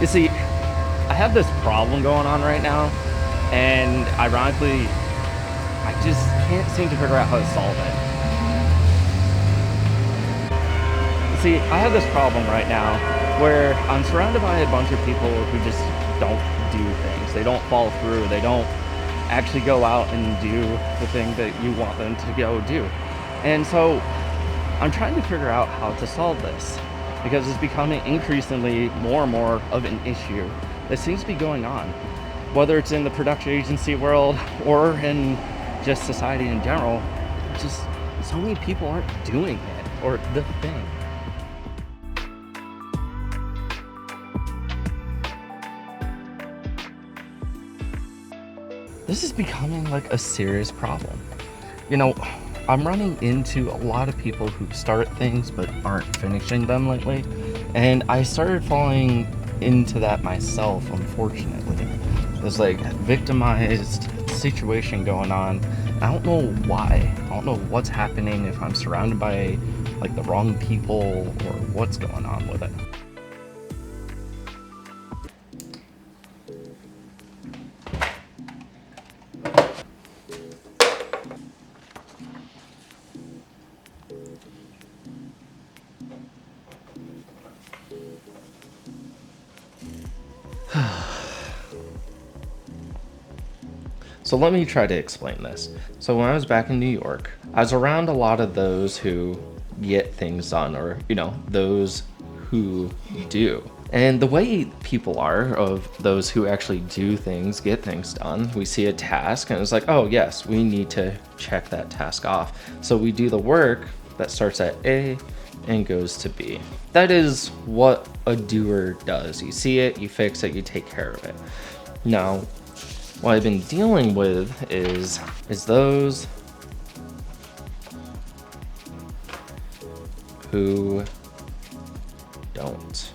You see, I have this problem going on right now, and ironically, I just can't seem to figure out how to solve it. See, I have this problem right now where I'm surrounded by a bunch of people who just don't do things. They don't follow through. They don't actually go out and do the thing that you want them to go do. And so I'm trying to figure out how to solve this because it's becoming increasingly more and more of an issue that seems to be going on, whether it's in the production agency world or in just society in general. Just so many people aren't doing it or the thing. This is becoming like a serious problem. You know, I'm running into a lot of people who start things but aren't finishing them lately, and I started falling into that myself, unfortunately. There's like victimized situation going on. I don't know why. I don't know what's happening, if I'm surrounded by like the wrong people or what's going on with it. So let me try to explain this. So when I was back in New York, I was around a lot of those who get things done, or, those who do. And the way people are, of those who actually do things, get things done, we see a task and it's like, oh yes, we need to check that task off. So we do the work that starts at A and goes to B. That is what a doer does. You see it, you fix it, you take care of it. Now, what I've been dealing with is those who don't.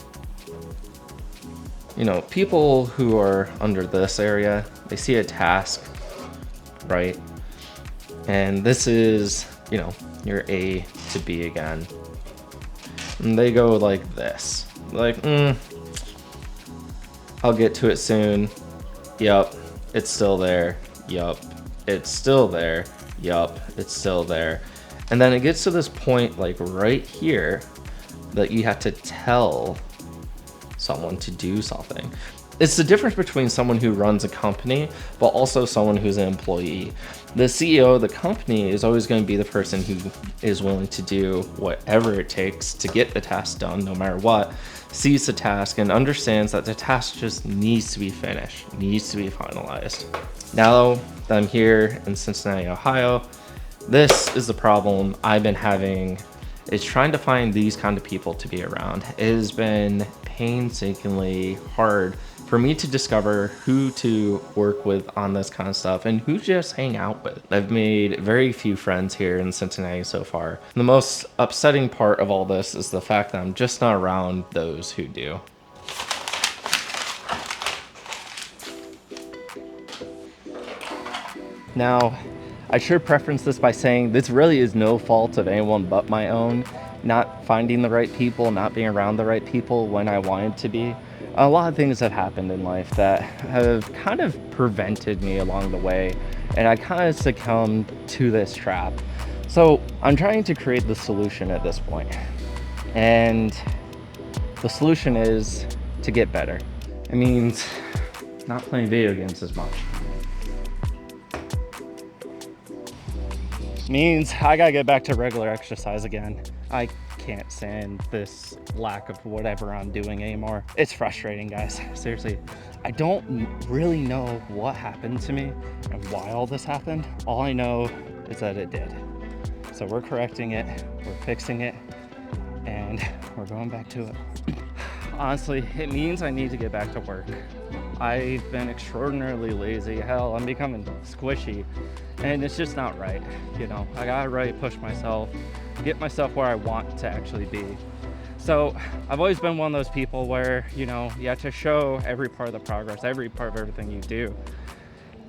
People who are under this area, they see a task, right? And this is, your A to B again. And they go like this. Like, I'll get to it soon. Yup. It's still there. Yup. It's still there. Yup. It's still there. And then it gets to this point, like right here, that you have to tell someone to do something. It's the difference between someone who runs a company, but also someone who's an employee. The CEO of the company is always going to be the person who is willing to do whatever it takes to get the task done, no matter what, sees the task and understands that the task just needs to be finished, needs to be finalized. Now that I'm here in Cincinnati, Ohio, this is the problem I've been having, is trying to find these kind of people to be around. It has been painstakingly hard for me to discover who to work with on this kind of stuff and who to just hang out with. I've made very few friends here in Cincinnati so far. The most upsetting part of all this is the fact that I'm just not around those who do. Now, I should preference this by saying this really is no fault of anyone but my own. Not finding the right people, not being around the right people when I wanted to be. A lot of things have happened in life that have kind of prevented me along the way, and I kind of succumbed to this trap. So I'm trying to create the solution at this point. And the solution is to get better. It means not playing video games as much. Means I gotta get back to regular exercise again. I can't stand this lack of whatever I'm doing anymore. It's frustrating, guys. Seriously, I don't really know what happened to me and why all this happened. All I know is that it did. So we're correcting it, we're fixing it, and we're going back to it. Honestly, it means I need to get back to work. I've been extraordinarily lazy. Hell, I'm becoming squishy, and it's just not right. I gotta really push myself, get myself where I want to actually be. So I've always been one of those people where, you have to show every part of the progress, every part of everything you do.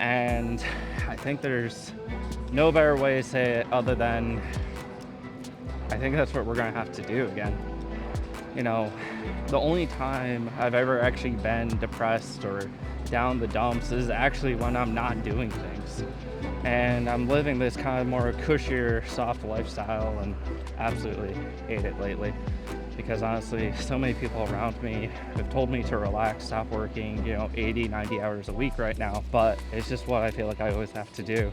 And I think there's no better way to say it other than I think that's what we're gonna have to do again. the only time I've ever actually been depressed or down the dumps is actually when I'm not doing things. And I'm living this kind of more cushier, soft lifestyle, and absolutely hate it lately. Because honestly, so many people around me have told me to relax, stop working, 80, 90 hours a week right now. But it's just what I feel like I always have to do.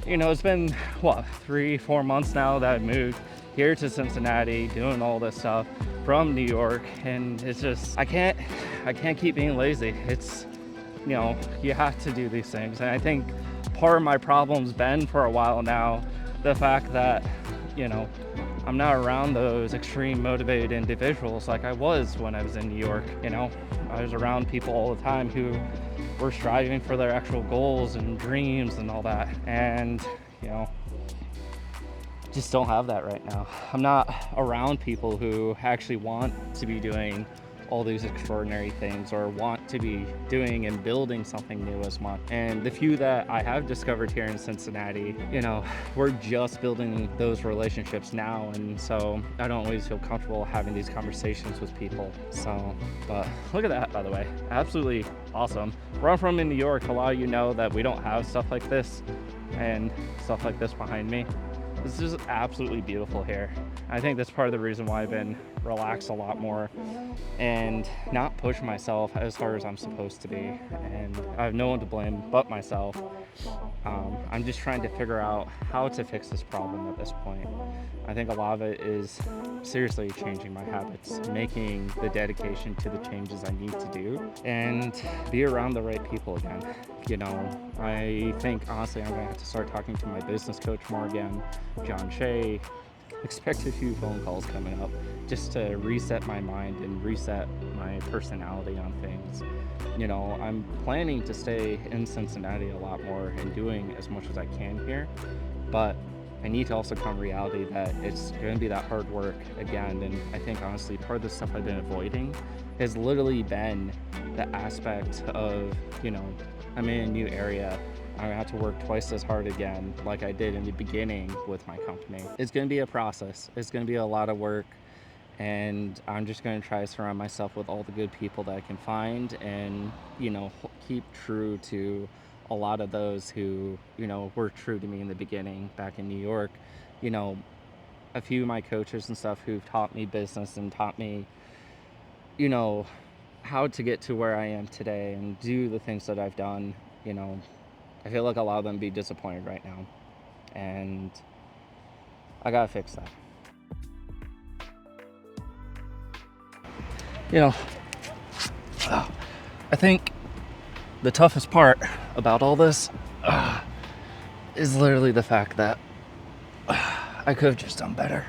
It's been, what, 3, 4 months now that I moved here to Cincinnati, doing all this stuff from New York. And it's just, I can't keep being lazy. It's, you have to do these things. And I think part of my problem's been for a while now the fact that, I'm not around those extreme motivated individuals like I was when I was in New York. I was around people all the time who were striving for their actual goals and dreams and all that. And, just don't have that right now. I'm not around people who actually want to be doing all these extraordinary things or want to be doing and building something new as much. And the few that I have discovered here in Cincinnati, we're just building those relationships now. And so I don't always feel comfortable having these conversations with people. So, but look at that, by the way. Absolutely awesome. Where I'm from in New York, a lot of you know that we don't have stuff like this and stuff like this behind me. This is absolutely beautiful here. I think that's part of the reason why I've been relaxed a lot more and not push myself as hard as I'm supposed to be. And I have no one to blame but myself. I'm just trying to figure out how to fix this problem at this point. I think a lot of it is seriously changing my habits, making the dedication to the changes I need to do, and be around the right people again. I think honestly I'm gonna have to start talking to my business coach more again, John Shea. Expect a few phone calls coming up just to reset my mind and reset my personality on things. I'm planning to stay in Cincinnati a lot more and doing as much as I can here, but I need to also come to reality that it's going to be that hard work again. And I think honestly, part of the stuff I've been avoiding has literally been the aspect of, I'm in a new area. I'm gonna have to work twice as hard again like I did in the beginning with my company. It's gonna be a process. It's gonna be a lot of work. And I'm just going to try to surround myself with all the good people that I can find and, keep true to a lot of those who, were true to me in the beginning back in New York. A few of my coaches and stuff who've taught me business and taught me, how to get to where I am today and do the things that I've done. I feel like a lot of them be disappointed right now. And I got to fix that. I think the toughest part about all this is literally the fact that I could have just done better.